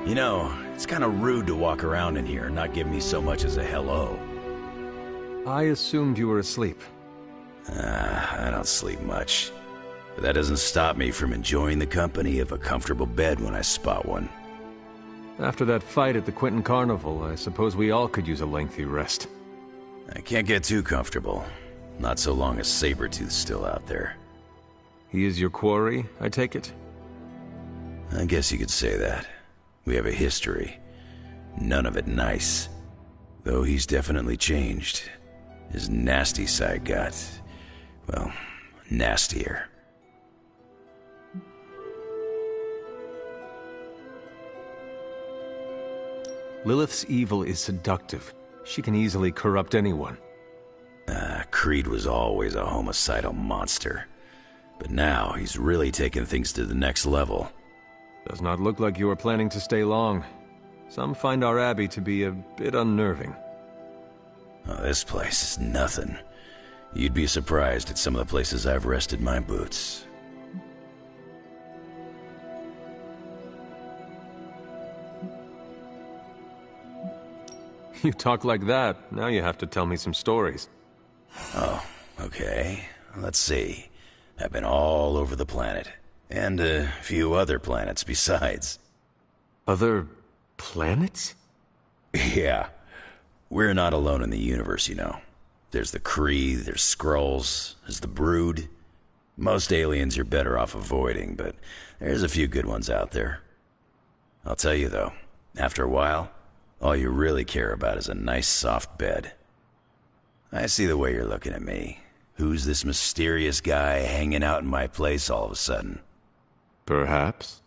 You know, it's kind of rude to walk around in here and not give me so much as a hello. I assumed you were asleep. I don't sleep much. But that doesn't stop me from enjoying the company of a comfortable bed when I spot one. After that fight at the Quentin Carnival, I suppose we all could use a lengthy rest. I can't get too comfortable. Not so long as Sabretooth's still out there. He is your quarry, I take it? I guess you could say that. We have a history. None of it nice. Though he's definitely changed. His nasty side got, well, nastier. Lilith's evil is seductive. She can easily corrupt anyone. Creed was always a homicidal monster. But now he's really taken things to the next level. Does not look like you are planning to stay long. Some find our abbey to be a bit unnerving. Oh, this place is nothing. You'd be surprised at some of the places I've rested my boots. You talk like that, now you have to tell me some stories. Oh, okay. Let's see. I've been all over the planet. And a few other planets besides. Other planets? Yeah. We're not alone in the universe, you know. There's the Kree, there's Skrulls, there's the Brood. Most aliens you're better off avoiding, but there's a few good ones out there. I'll tell you though, after a while, all you really care about is a nice soft bed. I see the way you're looking at me. Who's this mysterious guy hanging out in my place all of a sudden? Perhaps.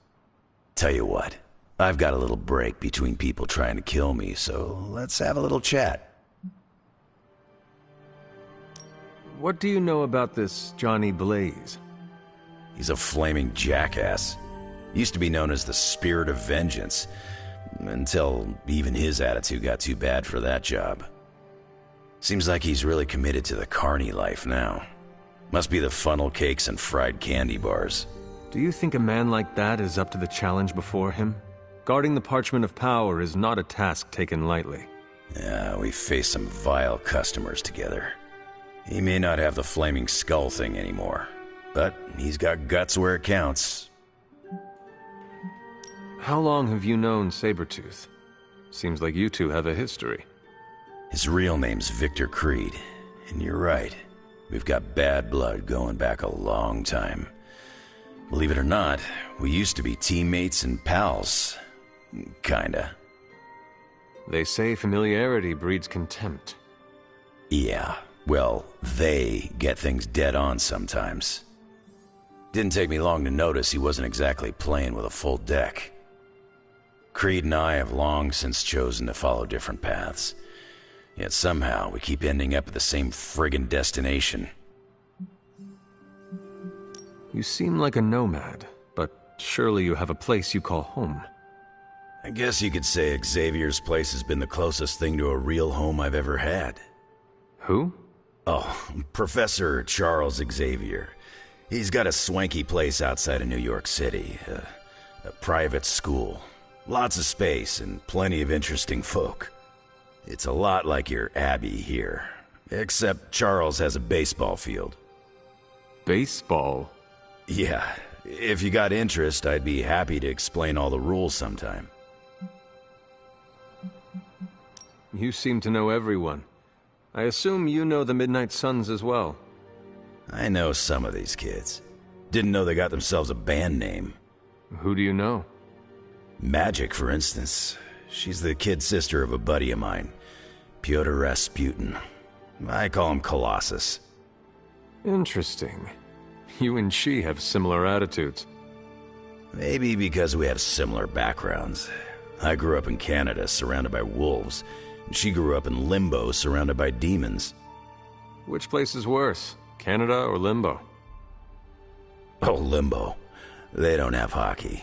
Tell you what, I've got a little break between people trying to kill me, so let's have a little chat. What do you know about this Johnny Blaze? He's a flaming jackass. Used to be known as the Spirit of Vengeance, until even his attitude got too bad for that job. Seems like he's really committed to the carny life now. Must be the funnel cakes and fried candy bars. Do you think a man like that is up to the challenge before him? Guarding the parchment of power is not a task taken lightly. Yeah, we faced some vile customers together. He may not have the flaming skull thing anymore, but he's got guts where it counts. How long have you known Sabretooth? Seems like you two have a history. His real name's Victor Creed, and you're right. We've got bad blood going back a long time. Believe it or not, we used to be teammates and pals. Kinda. They say familiarity breeds contempt. Yeah, well, they get things dead on sometimes. Didn't take me long to notice he wasn't exactly playing with a full deck. Creed and I have long since chosen to follow different paths. Yet somehow we keep ending up at the same friggin' destination. You seem like a nomad, but surely you have a place you call home. I guess you could say Xavier's place has been the closest thing to a real home I've ever had. Who? Oh, Professor Charles Xavier. He's got a swanky place outside of New York City. A private school. Lots of space and plenty of interesting folk. It's a lot like your Abbey here, except Charles has a baseball field. Baseball? Yeah, if you got interest, I'd be happy to explain all the rules sometime. You seem to know everyone. I assume you know the Midnight Suns as well. I know some of these kids. Didn't know they got themselves a band name. Who do you know? Magic, for instance. She's the kid sister of a buddy of mine, Pyotr Rasputin. I call him Colossus. Interesting. You and she have similar attitudes. Maybe because we have similar backgrounds. I grew up in Canada, surrounded by wolves. And she grew up in Limbo, surrounded by demons. Which place is worse, Canada or Limbo? Oh, Limbo. They don't have hockey.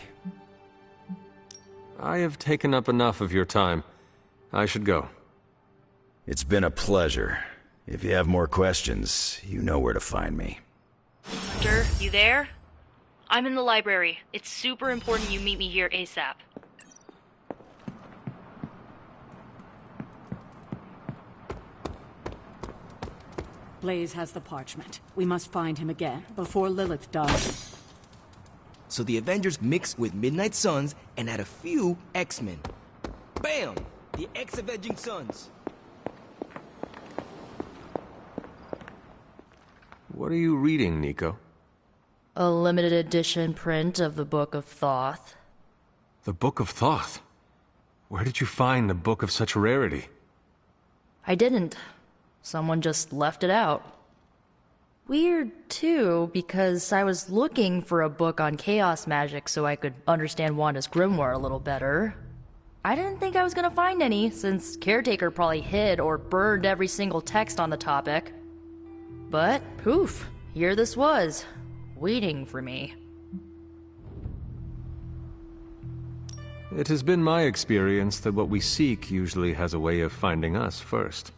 I have taken up enough of your time. I should go. It's been a pleasure. If you have more questions, you know where to find me. Victor, you there? I'm in the library. It's super important you meet me here ASAP. Blaze has the parchment. We must find him again, before Lilith does. So the Avengers mix with Midnight Suns and add a few X-Men. Bam! The X-Avenging Suns. What are you reading, Nico? A limited edition print of the Book of Thoth. The Book of Thoth? Where did you find a book of such rarity? I didn't. Someone just left it out. Weird, too, because I was looking for a book on chaos magic so I could understand Wanda's grimoire a little better. I didn't think I was gonna find any, since Caretaker probably hid or burned every single text on the topic. But, poof, here this was, waiting for me. It has been my experience that what we seek usually has a way of finding us first.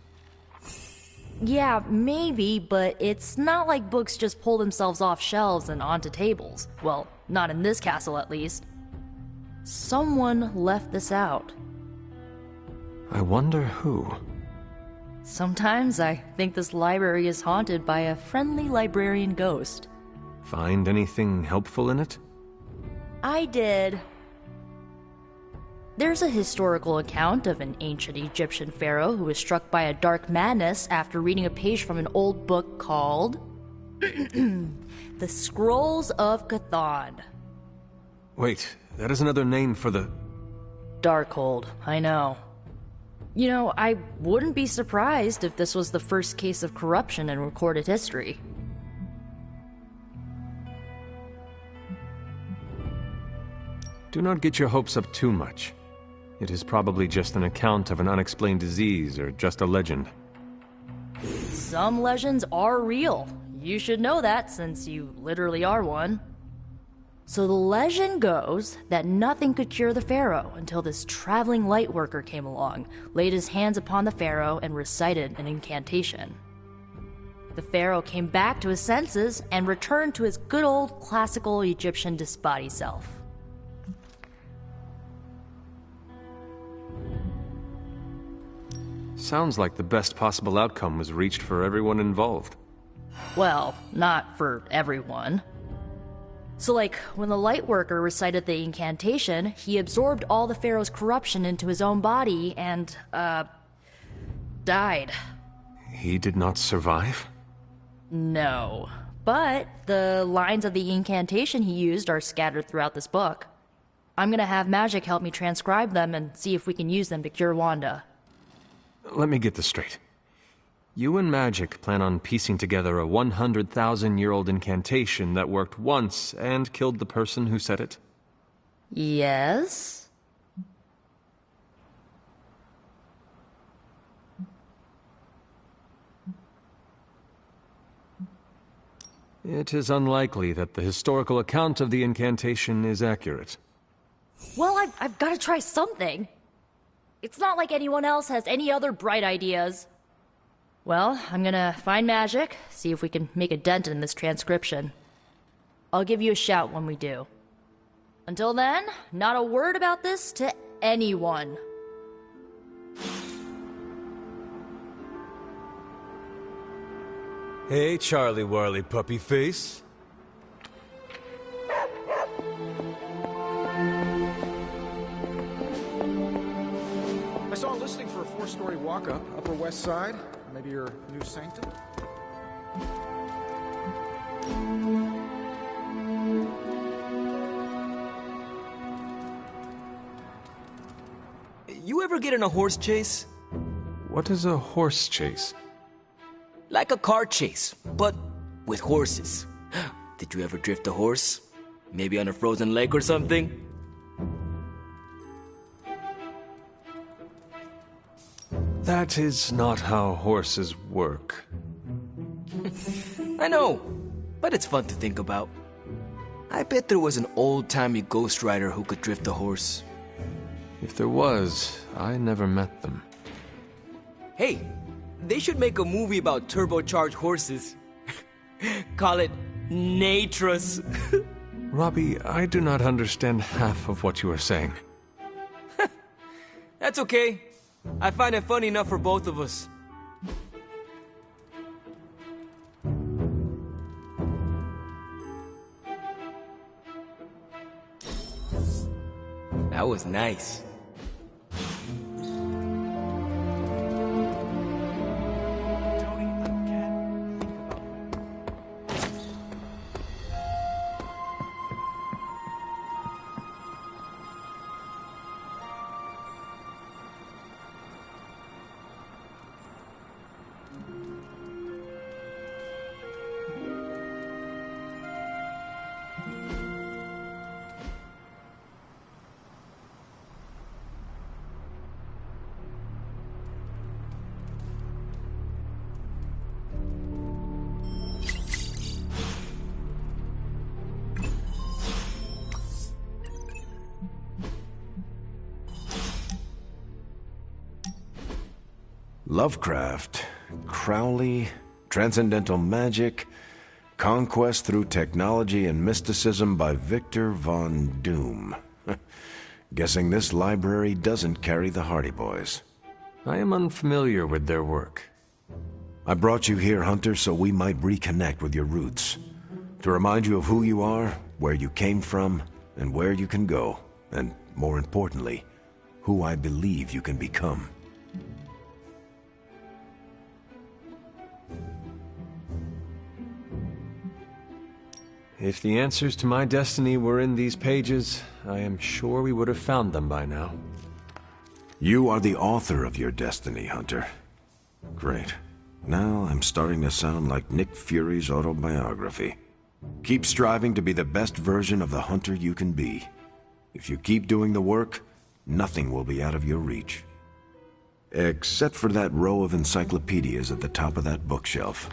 Yeah, maybe, but it's not like books just pull themselves off shelves and onto tables. Well, not in this castle at least. Someone left this out. I wonder who. Sometimes I think this library is haunted by a friendly librarian ghost. Find anything helpful in it? I did. There's a historical account of an ancient Egyptian pharaoh who was struck by a dark madness after reading a page from an old book called The Scrolls of Chthon. Wait, that is another name for the... Darkhold, I know. You know, I wouldn't be surprised if this was the first case of corruption in recorded history. Do not get your hopes up too much. It is probably just an account of an unexplained disease or just a legend. Some legends are real. You should know that since you literally are one. So the legend goes that nothing could cure the pharaoh until this traveling light worker came along, laid his hands upon the pharaoh, and recited an incantation. The pharaoh came back to his senses and returned to his good old classical Egyptian disbody self. Sounds like the best possible outcome was reached for everyone involved. Well, not for everyone. So like, when the Lightworker recited the incantation, he absorbed all the Pharaoh's corruption into his own body and, died. He did not survive? No. But the lines of the incantation he used are scattered throughout this book. I'm gonna have Magic help me transcribe them and see if we can use them to cure Wanda. Let me get this straight. You and Magic plan on piecing together a 100,000-year-old incantation that worked once and killed the person who said it? Yes? It is unlikely that the historical account of the incantation is accurate. Well, I've got to try something. It's not like anyone else has any other bright ideas. Well, I'm gonna find Magic, see if we can make a dent in this transcription. I'll give you a shout when we do. Until then, not a word about this to anyone. Hey, Charlie Warley puppy face. I saw a listing for a 4-story walk-up, Upper West Side. Maybe your new sanctum? You ever get in a horse chase? What is a horse chase? Like a car chase, but with horses. Did you ever drift a horse? Maybe on a frozen lake or something? That is not how horses work. I know, but it's fun to think about. I bet there was an old-timey ghost rider who could drift a horse. If there was, I never met them. Hey, they should make a movie about turbocharged horses. Call it Natras. Robbie, I do not understand half of what you are saying. That's okay. I find it funny enough for both of us. That was nice. Lovecraft, Crowley, transcendental magic, conquest through technology and mysticism by Victor Von Doom. Guessing this library doesn't carry the Hardy Boys. I am unfamiliar with their work. I brought you here, Hunter, so we might reconnect with your roots. To remind you of who you are, where you came from, and where you can go. And, more importantly, who I believe you can become. If the answers to my destiny were in these pages, I am sure we would have found them by now. You are the author of your destiny, Hunter. Great. Now I'm starting to sound like Nick Fury's autobiography. Keep striving to be the best version of the Hunter you can be. If you keep doing the work, nothing will be out of your reach. Except for that row of encyclopedias at the top of that bookshelf.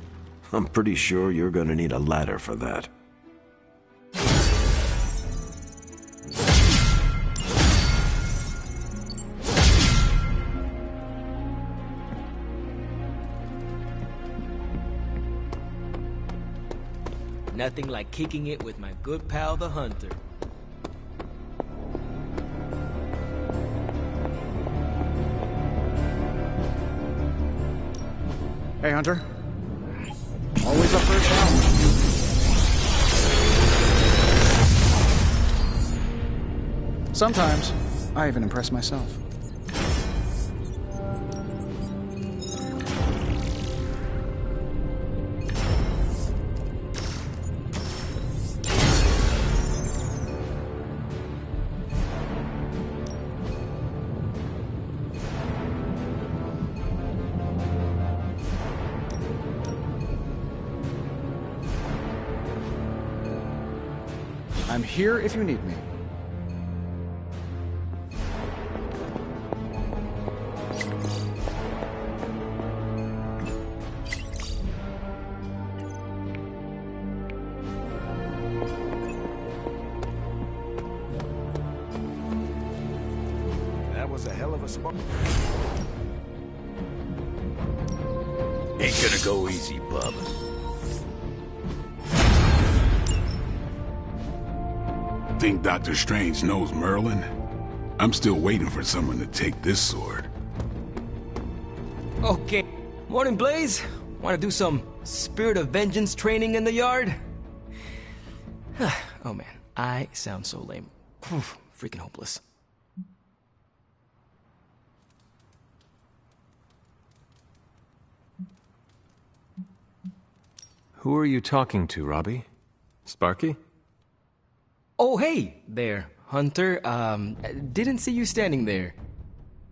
I'm pretty sure you're gonna need a ladder for that. Nothing like kicking it with my good pal, the Hunter. Hey, Hunter. Always up for a challenge. Sometimes, I even impress myself. I'm here if you need me. That was a hell of a spot. Ain't gonna go easy, bub. Think Dr. Strange knows Merlin? I'm still waiting for someone to take this sword. Okay. Morning, Blaze. Want to do some Spirit of Vengeance training in the yard? Oh man, I sound so lame. Freaking hopeless. Who are you talking to, Robbie? Sparky? Oh, hey there, Hunter. Didn't see you standing there.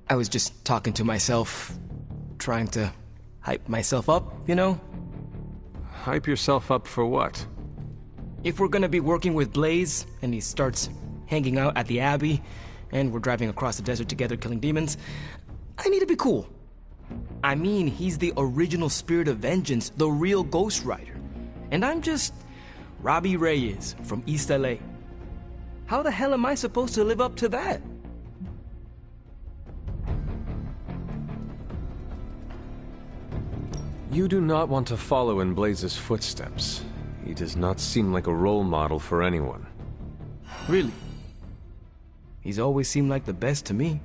I was just talking to myself, trying to hype myself up, you know? Hype yourself up for what? If we're gonna be working with Blaze, and he starts hanging out at the Abbey, and we're driving across the desert together killing demons, I need to be cool. I mean, he's the original Spirit of Vengeance, the real Ghost Rider. And I'm just Robbie Reyes from East LA. How the hell am I supposed to live up to that? You do not want to follow in Blaze's footsteps. He does not seem like a role model for anyone. Really? He's always seemed like the best to me.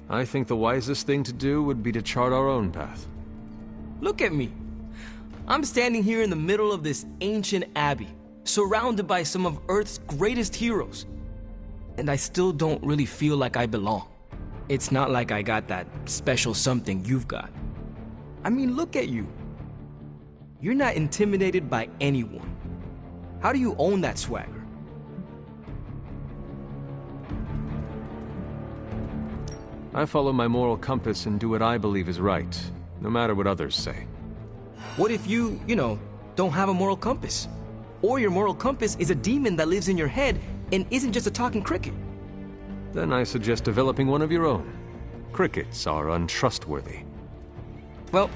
I think the wisest thing to do would be to chart our own path. Look at me. I'm standing here in the middle of this ancient abbey, surrounded by some of Earth's greatest heroes. and I still don't really feel like I belong. It's not like I got that special something you've got. I mean, look at you. You're not intimidated by anyone. How do you own that swagger? I follow my moral compass and do what I believe is right, no matter what others say. What if you don't have a moral compass? Or your moral compass is a demon that lives in your head and isn't just a talking cricket? Then I suggest developing one of your own. Crickets are untrustworthy. Well,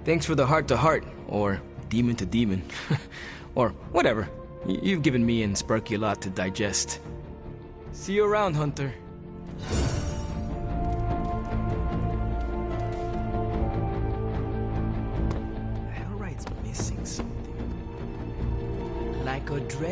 thanks for the heart-to-heart, or demon-to-demon, or whatever. You've given me and Sparky a lot to digest. See you around, Hunter. Hellright's missing something. Like a dread.